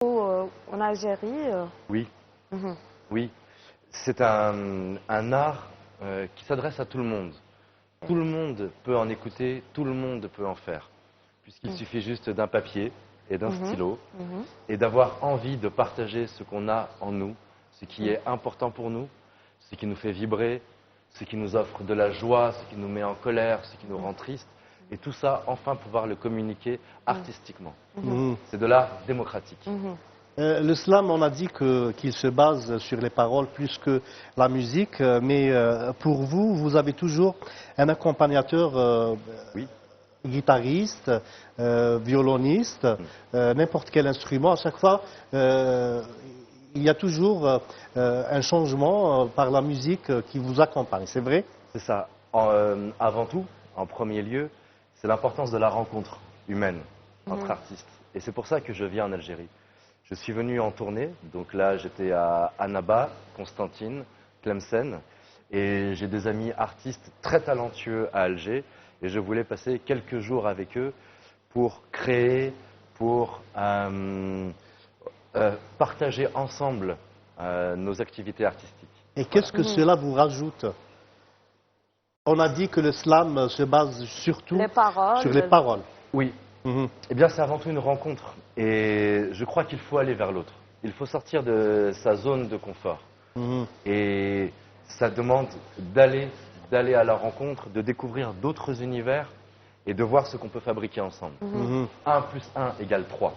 En Algérie. Oui, Mhm. oui. C'est un art qui s'adresse à tout le monde. Tout le monde peut en écouter, tout le monde peut en faire. Puisqu'il suffit juste d'un papier et d'un stylo Mhm. et d'avoir envie de partager ce qu'on a en nous, ce qui est important pour nous, ce qui nous fait vibrer, ce qui nous offre de la joie, ce qui nous met en colère, ce qui nous rend triste. Et tout ça, enfin pouvoir le communiquer artistiquement. C'est de l'art démocratique. Le slam, on a dit qu'il se base sur les paroles plus que la musique, mais pour vous, vous avez toujours un accompagnateur Oui. guitariste, violoniste, n'importe quel instrument. À chaque fois, il y a toujours un changement par la musique qui vous accompagne, c'est vrai? C'est ça. Avant tout, en premier lieu, c'est l'importance de la rencontre humaine entre artistes. Et c'est pour ça que je viens en Algérie. Je suis venu en tournée, donc là j'étais à Annaba, Constantine, Tlemcen, et j'ai des amis artistes très talentueux à Alger, et je voulais passer quelques jours avec eux pour créer, pour partager ensemble nos activités artistiques. Et qu'est-ce que cela vous rajoute? On a dit que le slam se base surtout sur les paroles. Oui. Eh bien, c'est avant tout une rencontre. Et je crois qu'il faut aller vers l'autre. Il faut sortir de sa zone de confort. Et ça demande d'aller à la rencontre, de découvrir d'autres univers et de voir ce qu'on peut fabriquer ensemble. 1 plus 1 égale 3.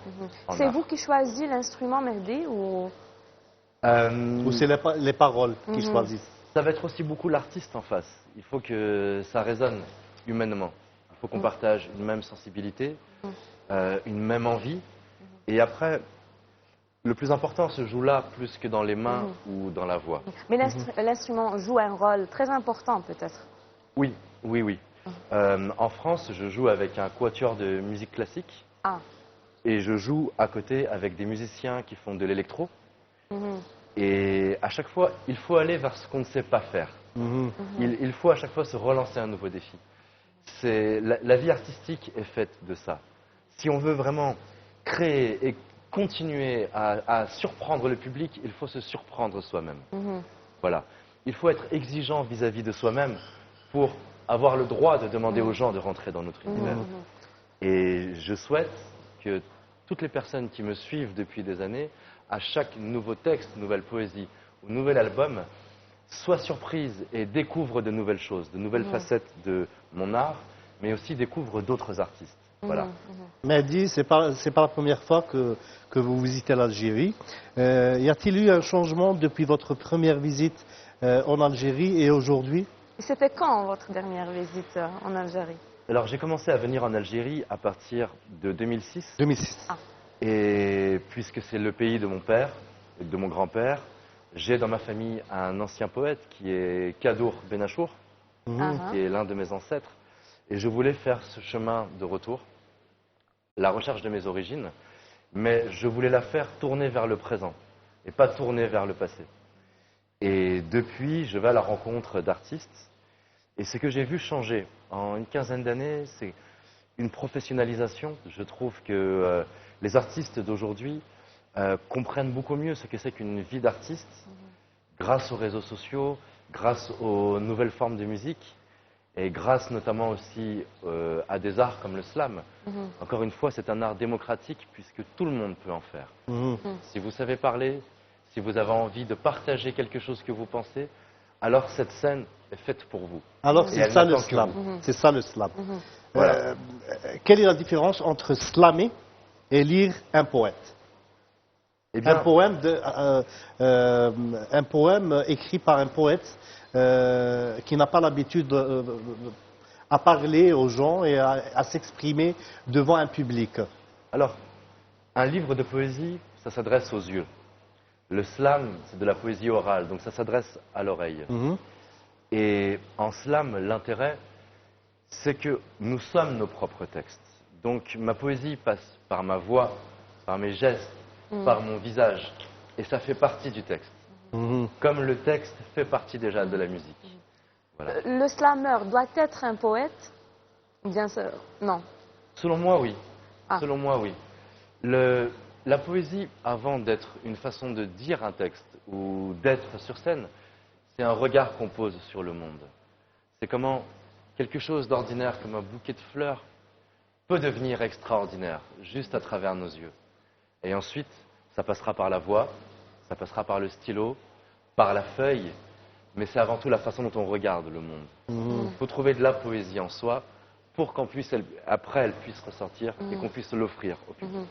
C'est vous qui choisissez l'instrument, Mehdi, ou... Ou c'est les paroles qui choisissent? Ça va être aussi beaucoup l'artiste en face. Il faut que ça résonne humainement. Il faut qu'on partage une même sensibilité, une même envie. Et après, le plus important se joue là plus que dans les mains ou dans la voix. Mais l'instrument joue un rôle très important, peut-être. Oui, oui, oui. En France, je joue avec un quatuor de musique classique. Ah. Et je joue à côté avec des musiciens qui font de l'électro. Et à chaque fois, il faut aller vers ce qu'on ne sait pas faire. Il faut à chaque fois se relancer un nouveau défi. La vie artistique est faite de ça. Si on veut vraiment créer et continuer à surprendre le public, il faut se surprendre soi-même. Voilà. Il faut être exigeant vis-à-vis de soi-même pour avoir le droit de demander aux gens de rentrer dans notre univers. Et je souhaite que toutes les personnes qui me suivent depuis des années, à chaque nouveau texte, nouvelle poésie ou nouvel album, soient surprises et découvrent de nouvelles choses, de nouvelles facettes de mon art, mais aussi découvrent d'autres artistes. Voilà. Mehdi, c'est pas la première fois que vous visitez l'Algérie. Y a-t-il eu un changement depuis votre première visite en Algérie et aujourd'hui? C'était quand votre dernière visite en Algérie? Alors j'ai commencé à venir en Algérie à partir de 2006. 2006. Ah. Et puisque c'est le pays de mon père et de mon grand-père, j'ai dans ma famille un ancien poète qui est Kadour Benachour, qui est l'un de mes ancêtres. Et je voulais faire ce chemin de retour, la recherche de mes origines, mais je voulais la faire tourner vers le présent et pas tourner vers le passé. Et depuis, je vais à la rencontre d'artistes. Et ce que j'ai vu changer en une quinzaine d'années, c'est une professionnalisation. Je trouve que les artistes d'aujourd'hui comprennent beaucoup mieux ce que c'est qu'une vie d'artiste grâce aux réseaux sociaux, grâce aux nouvelles formes de musique et grâce notamment aussi à des arts comme le slam. Encore une fois, c'est un art démocratique puisque tout le monde peut en faire. Si vous savez parler, si vous avez envie de partager quelque chose que vous pensez, alors cette scène est faite pour vous. Alors Et c'est elle ça le n'attend que slam. vous. C'est ça le slam. Voilà. Quelle est la différence entre slammer et lire un poète? Eh bien, Un poème écrit par un poète qui n'a pas l'habitude à parler aux gens et à s'exprimer devant un public. alors, un livre de poésie, ça s'adresse aux yeux. Le slam, c'est de la poésie orale, donc ça s'adresse à l'oreille. Et en slam, l'intérêt, c'est que nous sommes nos propres textes. Donc ma poésie passe par ma voix, par mes gestes, par mon visage. Et ça fait partie du texte. Comme le texte fait partie déjà de la musique. Voilà. Le slammer doit être un poète? Bien sûr, non. Selon moi, oui. Ah. Selon moi, oui. La poésie, avant d'être une façon de dire un texte ou d'être sur scène, c'est un regard qu'on pose sur le monde. C'est comment quelque chose d'ordinaire comme un bouquet de fleurs peut devenir extraordinaire, juste à travers nos yeux. Et ensuite, ça passera par la voix, ça passera par le stylo, par la feuille, mais c'est avant tout la façon dont on regarde le monde. Il faut trouver de la poésie en soi pour qu'en puisse, après, elle puisse ressortir et qu'on puisse l'offrir au public.